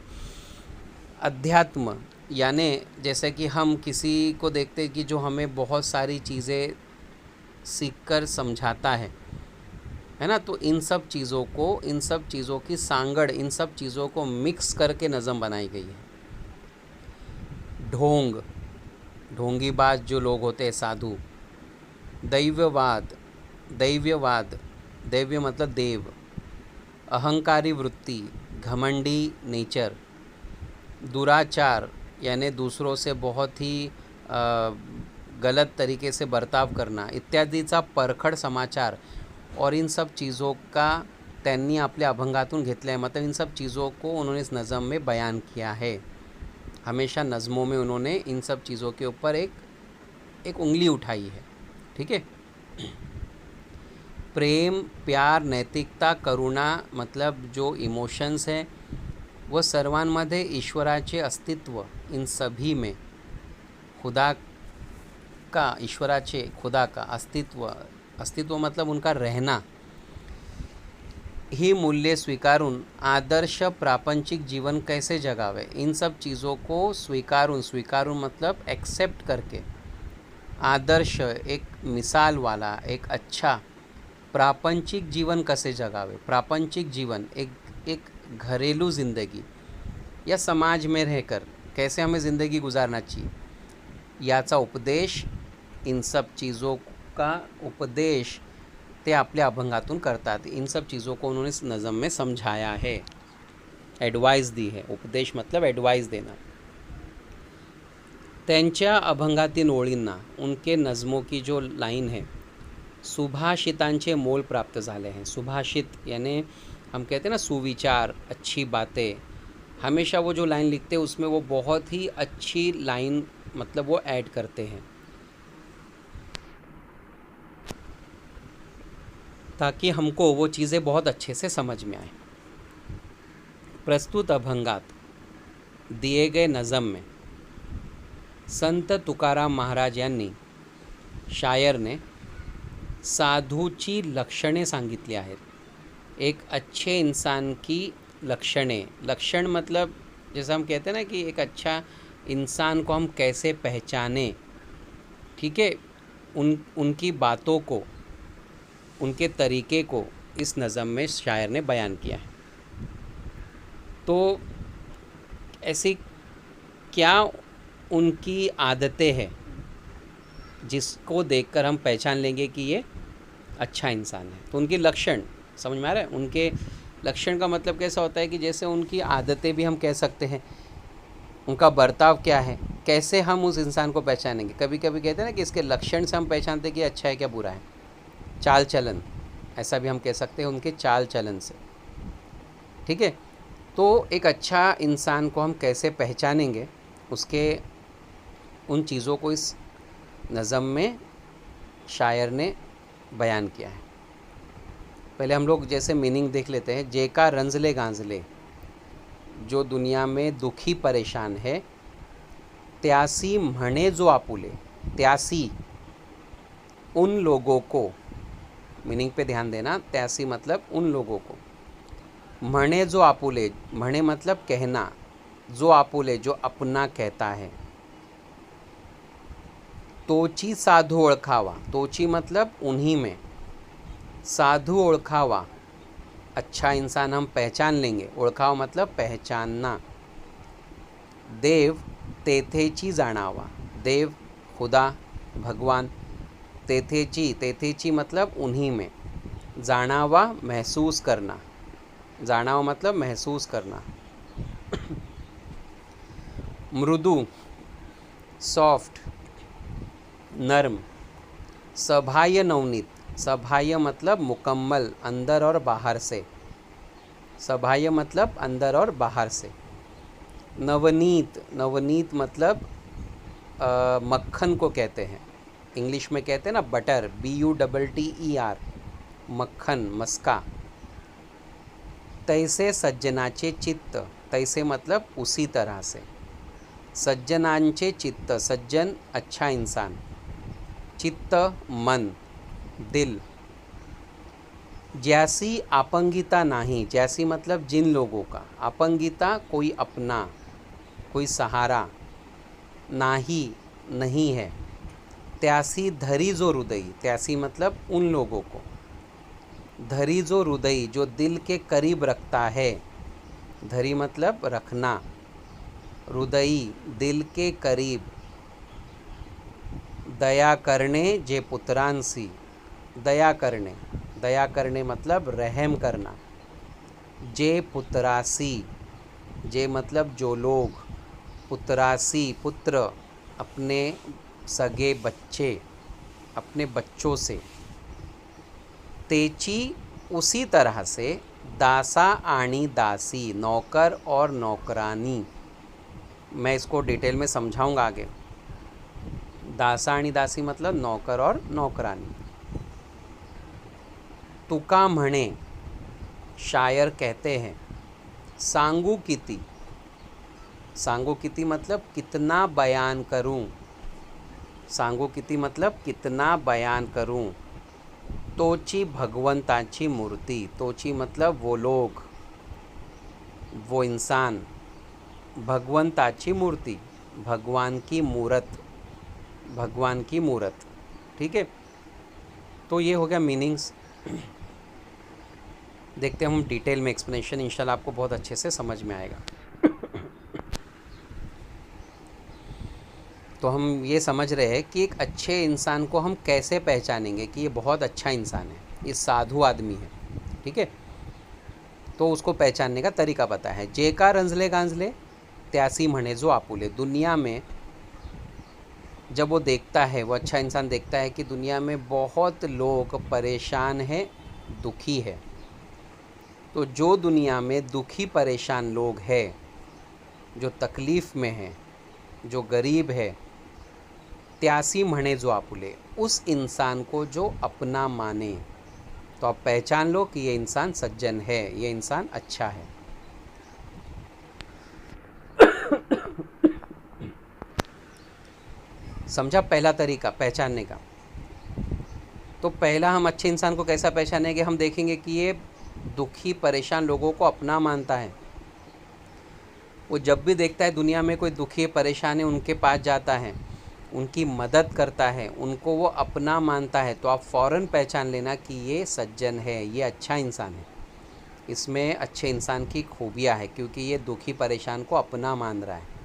अध्यात्म यानी जैसे कि हम किसी को देखते हैं कि जो हमें बहुत सारी चीज़ें सीखकर समझाता है ना। तो इन सब चीज़ों को, इन सब चीज़ों की सांगड़, इन सब चीज़ों को मिक्स करके नज़म बनाई गई है। ढोंग, ढोंगीबाज जो लोग होते हैं साधु। दैव्यवाद, दैव्यवाद, दैव्य मतलब देव। अहंकारी वृत्ति, घमंडी नेचर। दुराचार यानी दूसरों से बहुत ही गलत तरीके से बर्ताव करना इत्यादीचा परखड समाचार। और इन सब चीज़ों का त्यांनी आपल्या अभंगातून घेतला है, मतलब इन सब चीज़ों को उन्होंने इस नज़म में बयान किया है। हमेशा नज़मों में उन्होंने इन सब चीज़ों के ऊपर एक उंगली उठाई है। ठीक है, प्रेम, प्यार, नैतिकता, करुणा, मतलब जो इमोशंस हैं वो सर्वांमध्ये ईश्वराचे अस्तित्व, इन सभी में खुदा का, ईश्वराचे, खुदा का अस्तित्व, अस्तित्व मतलब उनका रहना, ही मूल्य स्वीकारून आदर्श प्रापंचिक जीवन कैसे जगावे, इन सब चीज़ों को स्वीकारून, स्वीकारून मतलब एक्सेप्ट करके, आदर्श एक मिसाल वाला, एक अच्छा प्रापंचिक जीवन कैसे जगावे। प्रापंचिक जीवन एक घरेलू ज़िंदगी या समाज में रहकर कैसे हमें ज़िंदगी गुजारना चाहिए, याचा उपदेश, इन सब चीज़ों का उपदेश ते आपल्या अभंगातून करतात। इन सब चीज़ों को उन्होंने इस नज़म में समझाया है, एडवाइस दी है। उपदेश मतलब एडवाइस देना। त्यांच्या अभंगातील ओळींना, उनके नज़मों की जो लाइन है, सुभाषितांचे मोल प्राप्त झाले हैं। सुभाषित यानी हम कहते हैं ना सुविचार, अच्छी बातें। हमेशा वो जो लाइन लिखते हैं उसमें वो बहुत ही अच्छी लाइन मतलब वो ऐड करते हैं ताकि हमको वो चीज़ें बहुत अच्छे से समझ में आए। प्रस्तुत अभंगात दिए गए नज़म में संत तुकाराम महाराज यांनी, शायर ने साधूची लक्षणे सांगितली आहेत। एक अच्छे इंसान की लक्षणे, लक्षण मतलब जैसे हम कहते हैं ना कि एक अच्छा इंसान को हम कैसे पहचाने। ठीक है, उनकी बातों को, उनके तरीके को इस नज़म में शायर ने बयान किया है। तो ऐसी क्या उनकी आदतें हैं जिसको देखकर हम पहचान लेंगे कि ये अच्छा इंसान है। तो उनकी लक्षण, समझ में आ रहा है? उनके लक्षण का मतलब कैसा होता है कि जैसे उनकी आदतें भी हम कह सकते हैं, उनका बर्ताव क्या है, कैसे हम उस इंसान को पहचानेंगे। कभी कभी कहते हैं ना कि इसके लक्षण से हम पहचानते हैं कि अच्छा है क्या बुरा है। चाल चलन, ऐसा भी हम कह सकते हैं उनके चाल चलन से। ठीक है, तो एक अच्छा इंसान को हम कैसे पहचानेंगे, उसके उन चीज़ों को इस नज़म में शायर ने बयान किया है। पहले हम लोग जैसे मीनिंग देख लेते हैं। जे का रंजले गांजले, जो दुनिया में दुखी परेशान है, त्यासी म्हणे जो आपुले, त्यासी उन लोगों को, मीनिंग पे ध्यान देना, त्यासी मतलब उन लोगों को, म्हणे जो आपुले, म्हणे मतलब कहना, जो आपुले जो अपना कहता है, तोची साधु ओळखावा, तोची मतलब उन्हीं में, साधु ओळखावा अच्छा इंसान हम पहचान लेंगे, ओळखावा मतलब पहचानना, देव तेथेची जाणावा, देव खुदा भगवान, तेथेची, तेथेची मतलब उन्हीं में, जाणावा महसूस करना, जाणावा मतलब महसूस करना, मृदु सॉफ्ट नर्म, सभाय नवनीत, सभाय मतलब मुकम्मल अंदर और बाहर से, सभाय मतलब अंदर और बाहर से, नवनीत, नवनीत मतलब मक्खन को कहते हैं, इंग्लिश में कहते हैं ना बटर, BUTTER, मक्खन मस्का, तैसे सज्जनाचे चित्त, तैसे मतलब उसी तरह से, सज्जनांचे चित्त, सज्जन अच्छा इंसान, चित्त मन दिल, जैसी आपंगिता नहीं, जैसी मतलब जिन लोगों का, आपंगिता कोई अपना, कोई सहारा, नाही नहीं है, त्यासी धरी जो हृदय, त्यासी मतलब उन लोगों को, धरी जो हृदय जो दिल के करीब रखता है, धरी मतलब रखना, हृदय दिल के करीब, दया करने जे पुत्रांसी, दया करने, दया करने मतलब रहम करना, जे पुत्रासी, जे मतलब जो लोग, पुत्रासी पुत्र अपने सगे बच्चे, अपने बच्चों से, तेची उसी तरह से, दासा आनी दासी नौकर और नौकरानी, मैं इसको डिटेल में समझाऊंगा आगे। दासा आणि दासी मतलब नौकर और नौकरानी, तुका म्हणे शायर कहते हैं, सांगू किती, सांगू किती मतलब कितना बयान करूं, सांगू किती मतलब कितना बयान करूं, तोची भगवंताची मूर्ति, तोची मतलब वो लोग, वो इंसान, भगवंताची मूर्ति भगवान की मूरत, भगवान की मूरत। ठीक है, तो ये हो गया मीनिंग्स। देखते हैं हम डिटेल में एक्सप्लेनेशन, इंशाल्लाह आपको बहुत अच्छे से समझ में आएगा। तो हम ये समझ रहे हैं कि एक अच्छे इंसान को हम कैसे पहचानेंगे कि ये बहुत अच्छा इंसान है, ये साधु आदमी है। ठीक है, तो उसको पहचानने का तरीका पता है। जे का रंजले गांजले त्यासी म्हणे जो आपुले, दुनिया में जब वो देखता है, वो अच्छा इंसान देखता है कि दुनिया में बहुत लोग परेशान हैं, दुखी है, तो जो दुनिया में दुखी परेशान लोग हैं, जो तकलीफ़ में हैं, जो गरीब है, त्यासी म्हणे जो आपुले, उस इंसान को जो अपना माने, तो आप पहचान लो कि ये इंसान सज्जन है, ये इंसान अच्छा है। समझा पहला तरीका पहचानने का। तो पहला हम अच्छे इंसान को कैसा पहचानेंगे, हम देखेंगे कि ये दुखी परेशान लोगों को अपना मानता है, वो जब भी देखता है दुनिया में कोई दुखी परेशान है उनके पास जाता है, उनकी मदद करता है, उनको वो अपना मानता है, तो आप फ़ौरन पहचान लेना कि ये सज्जन है, ये अच्छा इंसान है, इसमें अच्छे इंसान की खूबियाँ है, क्योंकि ये दुखी परेशान को अपना मान रहा है।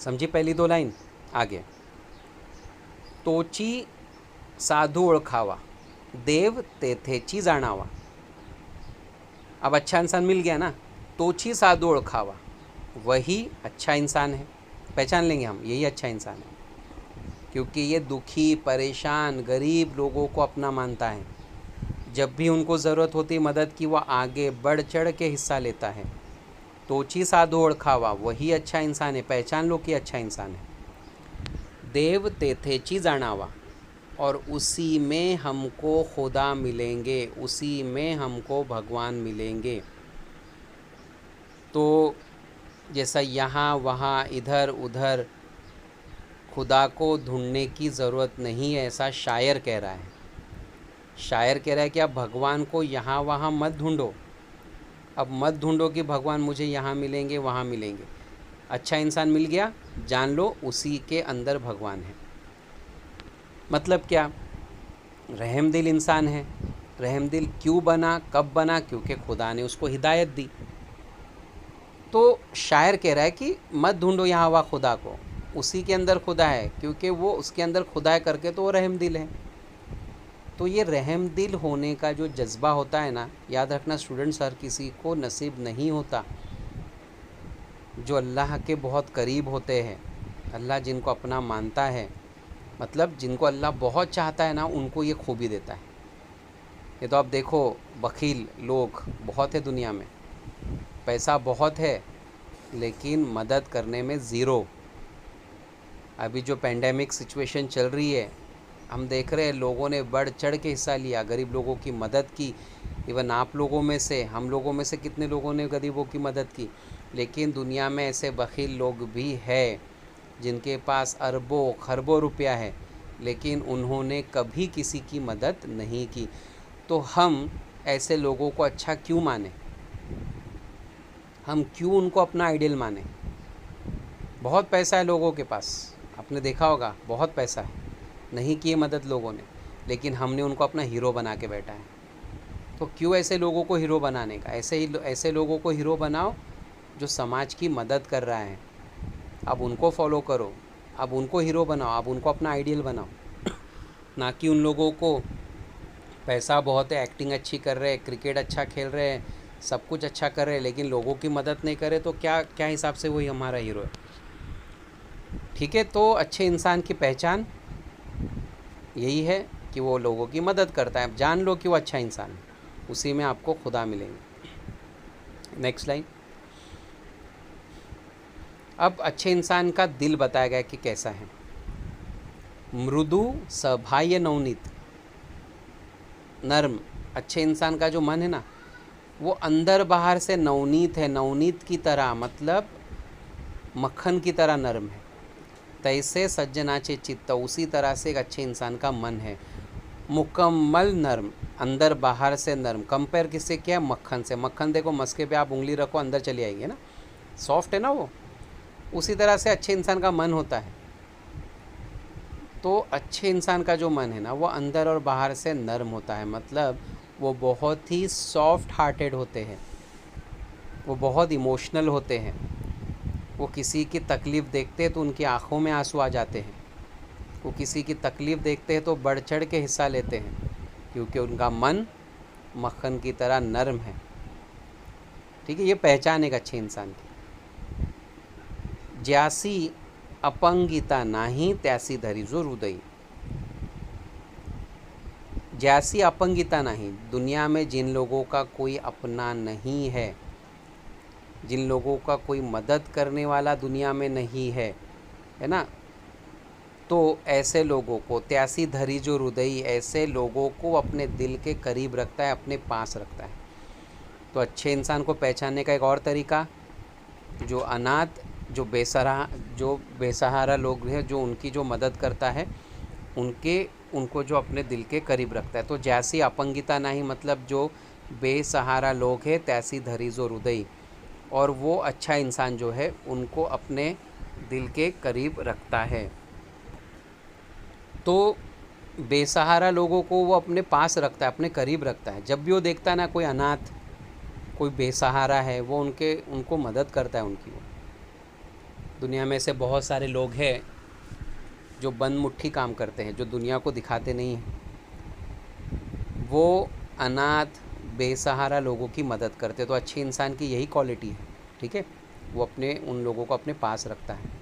समझी पहली दो लाइन। आगे, तोची साधु ओळखावा, देव तेथेची जाणावा। अब अच्छा इंसान मिल गया ना, तोची साधु ओळखावा, वही अच्छा इंसान है। पहचान लेंगे हम, यही अच्छा इंसान है, क्योंकि ये दुखी, परेशान, गरीब लोगों को अपना मानता है। जब भी उनको ज़रूरत होती मदद की, वह आगे बढ़ चढ़ के हिस्सा लेता है। तोची साधु ओळखावा, वही अच्छा इंसान है। पहचान लो कि अच्छा इंसान है। देव तेथेची जाणावा, और उसी में हमको खुदा मिलेंगे, उसी में हमको भगवान मिलेंगे। तो जैसा यहाँ वहाँ इधर उधर खुदा को ढूंढने की ज़रूरत नहीं है, ऐसा शायर कह रहा है। शायर कह रहा है कि आप भगवान को यहाँ वहाँ मत ढूंढो। अब मत ढूंढो कि भगवान मुझे यहाँ मिलेंगे वहाँ मिलेंगे। अच्छा इंसान मिल गया, जान लो उसी के अंदर भगवान है। मतलब क्या? रहमदिल इंसान है। रहमदिल क्यों बना, कब बना? क्योंकि खुदा ने उसको हिदायत दी। तो शायर कह रहा है कि मत ढूंढो यहाँ वहाँ खुदा को, उसी के अंदर खुदा है, क्योंकि वो उसके अंदर खुदा है करके तो वो रहमदिल है। तो ये रहमदिल होने का जो जज्बा होता है ना, याद रखना स्टूडेंट्स, हर किसी को नसीब नहीं होता। जो अल्लाह के बहुत करीब होते हैं, अल्लाह जिनको अपना मानता है, मतलब जिनको अल्लाह बहुत चाहता है ना, उनको ये खूबी देता है। ये तो आप देखो, बखील लोग बहुत है दुनिया में, पैसा बहुत है लेकिन मदद करने में ज़ीरो। अभी जो पेंडेमिक सिचुएशन चल रही है, हम देख रहे हैं लोगों ने बढ़ चढ़ के हिस्सा लिया, गरीब लोगों की मदद की। इवन आप लोगों में से, हम लोगों में से कितने लोगों ने गरीबों की मदद की। लेकिन दुनिया में ऐसे बखील लोग भी हैं जिनके पास अरबों खरबों रुपया है, लेकिन उन्होंने कभी किसी की मदद नहीं की। तो हम ऐसे लोगों को अच्छा क्यों माने? हम क्यों उनको अपना आइडियल माने? बहुत पैसा है लोगों के पास, आपने देखा होगा, बहुत पैसा है, नहीं किए मदद लोगों ने, लेकिन हमने उनको अपना हीरो बना के बैठा है। तो क्यों ऐसे लोगों को हीरो बनाने का? ऐसे लोगों को हीरो बनाओ जो समाज की मदद कर रहा है। अब उनको फॉलो करो, अब उनको हीरो बनाओ, अब उनको अपना आइडियल बनाओ, ना कि उन लोगों को पैसा बहुत है, एक्टिंग अच्छी कर रहे हैं, क्रिकेट अच्छा खेल रहे हैं, सब कुछ अच्छा कर रहे हैं, लेकिन लोगों की मदद नहीं करे तो क्या क्या हिसाब से वही हमारा हीरो है? ठीक है, तो अच्छे इंसान की पहचान यही है कि वो लोगों की मदद करता है। अब जान लो कि वो अच्छा इंसान है, उसी में आपको खुदा मिलेंगे। Next line. अब अच्छे इंसान का दिल बताया गया कि कैसा है। मृदु सभाय नवनीत, नर्म। अच्छे इंसान का जो मन है ना, वो अंदर बाहर से नवनीत है, नवनीत की तरह, मतलब मक्खन की तरह नरम है। तैसे सज्जनाचे चित्त, उसी तरह से एक अच्छे इंसान का मन है। मुकम्मल नर्म, अंदर बाहर से नर्म। कंपेयर किससे किया है? मक्खन से। मक्खन देखो, मस्के पे आप उंगली रखो अंदर चली आएगी ना, सॉफ्ट है ना वो। उसी तरह से अच्छे इंसान का मन होता है। तो अच्छे इंसान का जो मन है ना, वो अंदर और बाहर से नर्म होता है, मतलब वो बहुत ही सॉफ्ट हार्टेड होते हैं, वो बहुत इमोशनल होते हैं। वो किसी की तकलीफ़ देखते हैं तो उनकी आँखों में आंसू आ जाते हैं। वो किसी की तकलीफ़ देखते हैं तो बढ़ चढ़ के हिस्सा लेते हैं, क्योंकि उनका मन मक्खन की तरह नरम है। ठीक है, ये पहचान एक अच्छे इंसान की। ज्यासी अपंगिता नाही, त्यासी धरी जो हृदय। जैसी अपंगिता नहीं, दुनिया में जिन लोगों का कोई अपना नहीं है, जिन लोगों का कोई मदद करने वाला दुनिया में नहीं है, है ना, तो ऐसे लोगों को, त्यासी धरी जो हृदय, ऐसे लोगों को अपने दिल के करीब रखता है, अपने पास रखता है। तो अच्छे इंसान को पहचानने का एक और तरीका, जो अनाथ, जो बेसहारा लोग हैं, जो उनकी जो मदद करता है, उनको जो अपने दिल के करीब रखता है। तो जैसी अपंगिता नहीं, मतलब जो बेसहारा लोग हैं, तैसी धरी जो हृदय, और वो अच्छा इंसान जो है उनको अपने दिल के करीब रखता है। तो बेसहारा लोगों को वो अपने पास रखता है, अपने करीब रखता है। जब भी वो देखता है ना कोई अनाथ, कोई बेसहारा है, वो उनको मदद करता है उनकी। वो दुनिया में ऐसे बहुत सारे लोग हैं जो बंद मुट्ठी काम करते हैं, जो दुनिया को दिखाते नहीं हैं, वो अनाथ बेसहारा लोगों की मदद करते। तो अच्छे इंसान की यही क्वालिटी है, ठीक है, वो अपने उन लोगों को अपने पास रखता है।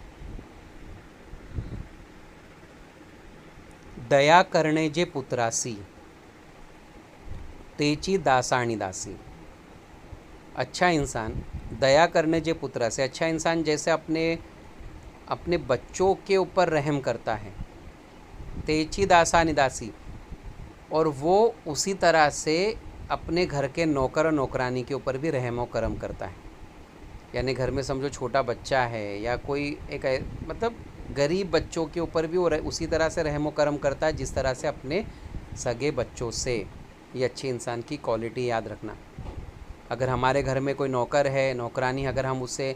दया करणे जे पुत्रासी तेची दासाणी दासी। अच्छा इंसान दया करने जे पुत्रासी, अच्छा इंसान जैसे अपने अपने बच्चों के ऊपर रहम करता है। तेची दासानी दासी, और वो उसी तरह से अपने घर के नौकर और नौकरानी के ऊपर भी रहम और करम करता है। यानी घर में समझो छोटा बच्चा है या कोई एक मतलब गरीब बच्चों के ऊपर भी वो उसी तरह से रहम और करम करता है जिस तरह से अपने सगे बच्चों से। ये अच्छे इंसान की क्वालिटी याद रखना। अगर हमारे घर में कोई नौकर है, नौकरानी, अगर हम उससे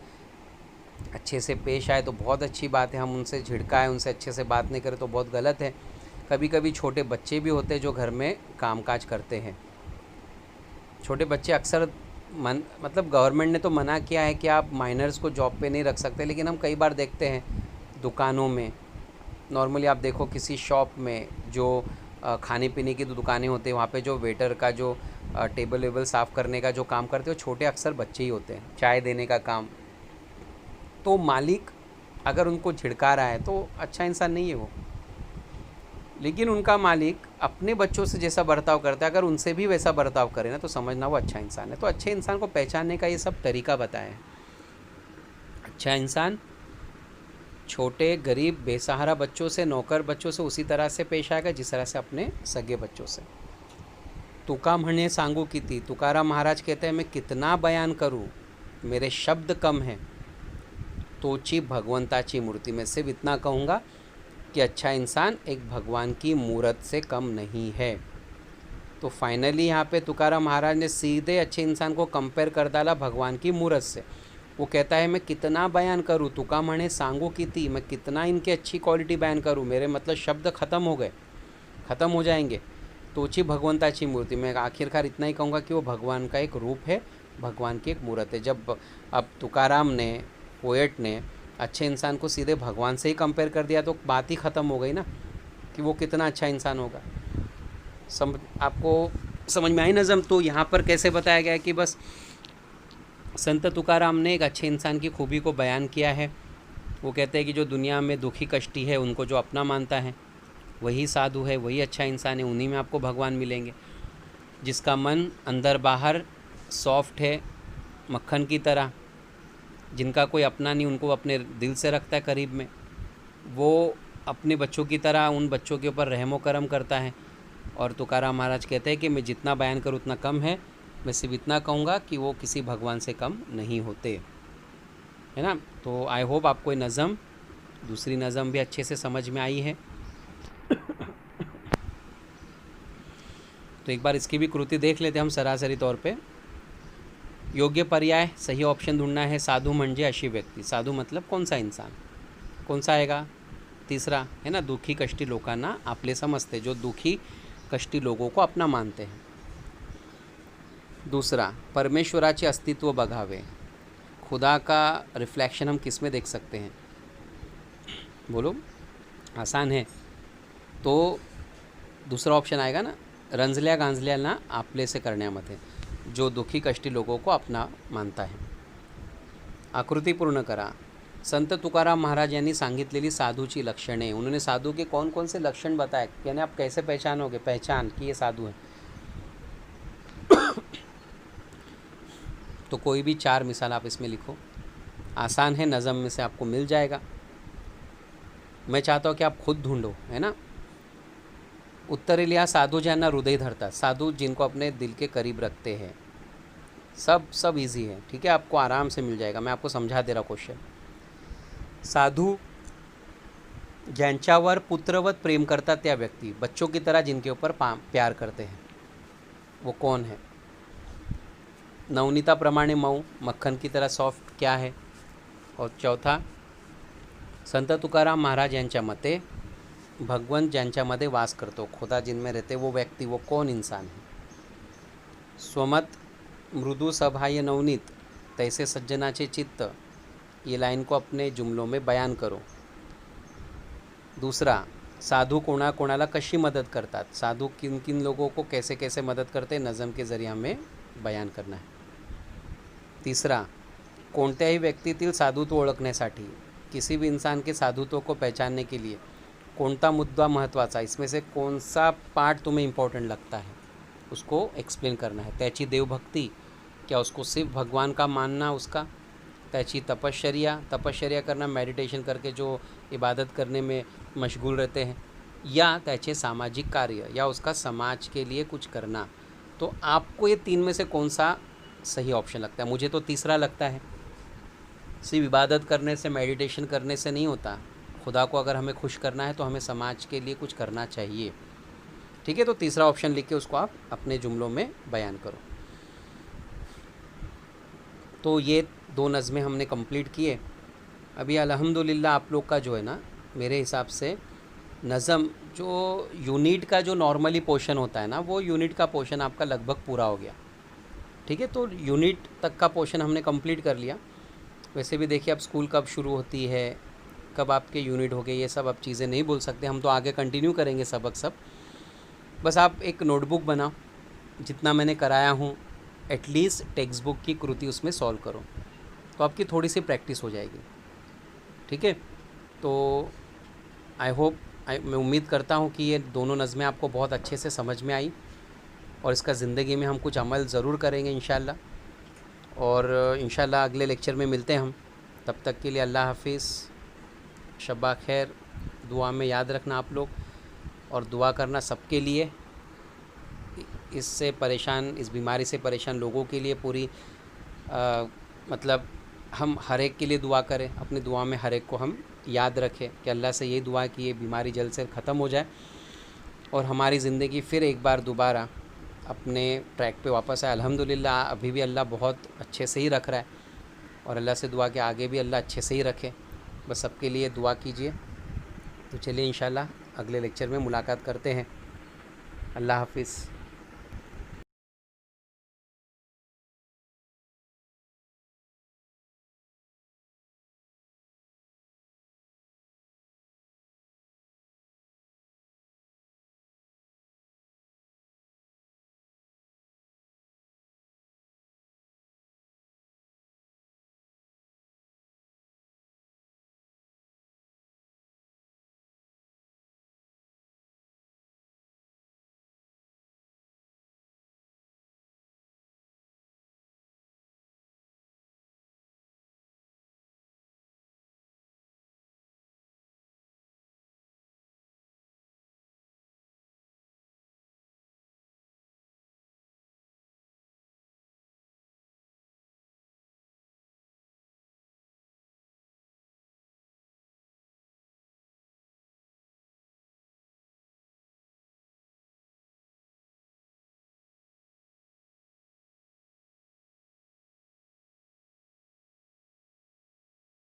अच्छे से पेश आए तो बहुत अच्छी बात है, हम उनसे झिड़काएं, उनसे अच्छे से बात नहीं करें तो बहुत गलत है। कभी कभी छोटे बच्चे भी होते हैं जो घर में कामकाज करते हैं। छोटे बच्चे अक्सर मतलब गवर्नमेंट ने तो मना किया है कि आप माइनर्स को जॉब पे नहीं रख सकते, लेकिन हम कई बार देखते हैं दुकानों में, नॉर्मली आप देखो किसी शॉप में जो खाने पीने की दुकानें होती हैं, वहाँ पे जो वेटर का जो टेबल वेबल साफ़ करने का जो काम करते हैं वो छोटे अक्सर बच्चे ही होते हैं, चाय देने का काम। तो मालिक अगर उनको झिड़का रहा है तो अच्छा इंसान नहीं है वो। लेकिन उनका मालिक अपने बच्चों से जैसा बर्ताव करता है, अगर उनसे भी वैसा बर्ताव करे ना तो समझना वो अच्छा इंसान है। तो अच्छे इंसान को पहचानने का ये सब तरीका बताया है। अच्छा इंसान छोटे गरीब बेसहारा बच्चों से, नौकर बच्चों से उसी तरह से पेश आएगा जिस तरह से अपने सगे बच्चों से। तुका म्हणे सांगू किती, तुकाराम महाराज कहते हैं मैं कितना बयान करूं, मेरे शब्द कम हैं। तोची भगवंताची मूर्ति, में सिर्फ इतना कहूँगा कि अच्छा इंसान एक भगवान की मूर्त से कम नहीं है। तो फाइनली यहाँ पे तुकाराम महाराज ने सीधे अच्छे इंसान को कंपेयर कर डाला भगवान की मूर्त से। वो कहता है मैं कितना बयान करूँ, तुका म्हणे सांगू किती, मैं कितना इनकी अच्छी क्वालिटी बयान करूँ, मेरे मतलब शब्द ख़त्म हो गए, ख़त्म हो जाएंगे। तोची भगवंताची मूर्ति, मैं आखिरकार इतना ही कहूँगा कि वो भगवान का एक रूप है, भगवान की एक मूर्त है। जब अब तुकाराम ने, पोएट ने अच्छे इंसान को सीधे भगवान से ही कंपेयर कर दिया तो बात ही ख़त्म हो गई ना कि वो कितना अच्छा इंसान होगा। आपको समझ में आई नज़म। तो यहाँ पर कैसे बताया गया है कि बस संत तुकाराम ने एक अच्छे इंसान की खूबी को बयान किया है। वो कहते हैं कि जो दुनिया में दुखी कष्टी है उनको जो अपना मानता है वही साधु है, वही अच्छा इंसान है, उन्हीं में आपको भगवान मिलेंगे। जिसका मन अंदर बाहर सॉफ्ट है मक्खन की तरह, जिनका कोई अपना नहीं, उनको अपने दिल से रखता है करीब में, वो अपने बच्चों की तरह उन बच्चों के ऊपर रहमो करम करता है। और तुकाराम महाराज कहते हैं कि मैं जितना बयान करूँ उतना कम है, मैं सिर्फ इतना कहूँगा कि वो किसी भगवान से कम नहीं होते, है ना। तो आई होप आपको ये नज़म, दूसरी नज़म भी अच्छे से समझ में आई है। तो एक बार इसकी भी कृति देख लेते हम सरासरी तौर पे। योग्य पर्याय सही ऑप्शन ढूंढना है। साधू म्हणजे अशी व्यक्ती, साधू मतलब कौन सा इंसान, कौन सा आएगा, तीसरा है ना, दुखी कष्टी लोकांना आपले समजते, जो दुखी कष्टी लोगों को अपना मानते हैं। दूसरा, परमेश्वराचे अस्तित्व बघावे, खुदा का रिफ्लेक्शन हम किस में देख सकते हैं, बोलो, आसान है। तो दूसरा ऑप्शन आएगा ना, रंजल्या गांजल्याला आपले से करण्यामध्ये, जो दुखी कष्टी लोगों को अपना मानता है। आकृति पूर्ण करा। संत तुकाराम महाराज यांनी सांगितलेली साधूची लक्षणे, उन्होंने साधु के कौन कौन से लक्षण बताए, यानी आप कैसे पहचानोगे, पहचान कि ये साधु है। तो कोई भी 4 मिसाल आप इसमें लिखो, आसान है, नज़म में से आपको मिल जाएगा। मैं चाहता हूँ कि आप खुद ढूंढो, है ना। उत्तर लिया, साधु ज्यांना हृदय धरता, साधु जिनको अपने दिल के करीब रखते हैं। सब इजी है, ठीक है, आपको आराम से मिल जाएगा। मैं आपको समझा दे रहा क्वेश्चन। साधु ज्यांच्यावर पुत्रवत प्रेम करता त्या व्यक्ति, बच्चों की तरह जिनके ऊपर प्यार करते हैं, वो कौन है। नवनीता प्रमाणे मऊ, मक्खन की तरह सॉफ्ट क्या है। और चौथा, संत तुकाराम महाराज यांच्या मते भगवंत ज्यांच्यामध्ये वास करतो, खुदा जिनमें रहते, वो व्यक्ति, वो कौन इंसान है। स्वमत मृदु सभाय नवनीत, तैसे सज्जनाचे चित्त, ये लाइन को अपने जुमलों में बयान करो। दूसरा, साधू कोणाकोणाला कशी मदत करतात, साधू किन किन लोगों को कैसे कैसे मदत करते नज़म के ज़रिए हमें बयान करना है. तीसरा, कोणत्याही व्यक्तीतील साधुत्व ओळखण्यासाठी, किसी भी इंसान के साधुत्व को पहचानने के लिए कोणता मुद्दा महत्त्वाचा, इसमें से कौन सा पार्ट तुम्हें इम्पोर्टेंट लगता है उसको एक्सप्लेन करना है. त्याची देवभक्ति, क्या उसको सिर्फ भगवान का मानना, उसका त्याची तपश्चर्या करना, मेडिटेशन करके जो इबादत करने में मशगूल रहते हैं, या त्याचे सामाजिक कार्य, या उसका समाज के लिए कुछ करना. तो आपको ये 3 में से कौन सा सही ऑप्शन लगता है? मुझे तो तीसरा लगता है. सिर्फ इबादत करने से, मेडिटेशन करने से नहीं होता. खुदा को अगर हमें खुश करना है तो हमें समाज के लिए कुछ करना चाहिए. ठीक है, तो तीसरा ऑप्शन लिख के उसको आप अपने जुमलों में बयान करो. तो ये 2 नज़में हमने कंप्लीट किए. अभी अल्हम्दुलिल्लाह आप लोग का जो है ना, मेरे हिसाब से नज़म जो यूनिट का जो नॉर्मली पोर्शन होता है ना, वो यूनिट का पोर्शन आपका लगभग पूरा हो गया. ठीक है, तो यूनिट तक का पोर्शन हमने कंप्लीट कर लिया. वैसे भी देखिए अब स्कूल कब शुरू होती है, कब आपके यूनिट हो गए, ये सब अब चीज़ें नहीं बोल सकते हम, तो आगे कंटिन्यू करेंगे सबक सब. बस आप एक नोटबुक बनाओ, जितना मैंने कराया हूँ एटलीस्ट टेक्स्ट बुक की कृति उसमें सॉल्व करो, तो आपकी थोड़ी सी प्रैक्टिस हो जाएगी. ठीक है, तो मैं उम्मीद करता हूँ कि ये दोनों नज़में आपको बहुत अच्छे से समझ में आई, और इसका ज़िंदगी में हम कुछ अमल ज़रूर करेंगे इंशाल्लाह. और इंशाल्लाह अगले लेक्चर में मिलते हैं हम. तब तक के लिए अल्लाह हाफिज़, शब्बा खैर. दुआ में याद रखना आप लोग, और दुआ करना सबके लिए, इस बीमारी से परेशान लोगों के लिए पूरी मतलब हम हर एक के लिए दुआ करें. अपनी दुआ में हर एक को हम याद रखें कि अल्लाह से ये दुआ कि ये बीमारी जल्द से ख़त्म हो जाए और हमारी ज़िंदगी फिर एक बार दोबारा अपने ट्रैक पे वापस आए. अल्हम्दुलिल्लाह अभी भी अल्लाह बहुत अच्छे से ही रख रहा है, और अल्लाह से दुआ कि आगे भी अल्लाह अच्छे से ही रखे. बस सबके लिए दुआ कीजिए. तो चलिए इंशाल्लाह अगले लेक्चर में मुलाकात करते हैं. अल्लाह हाफिज़.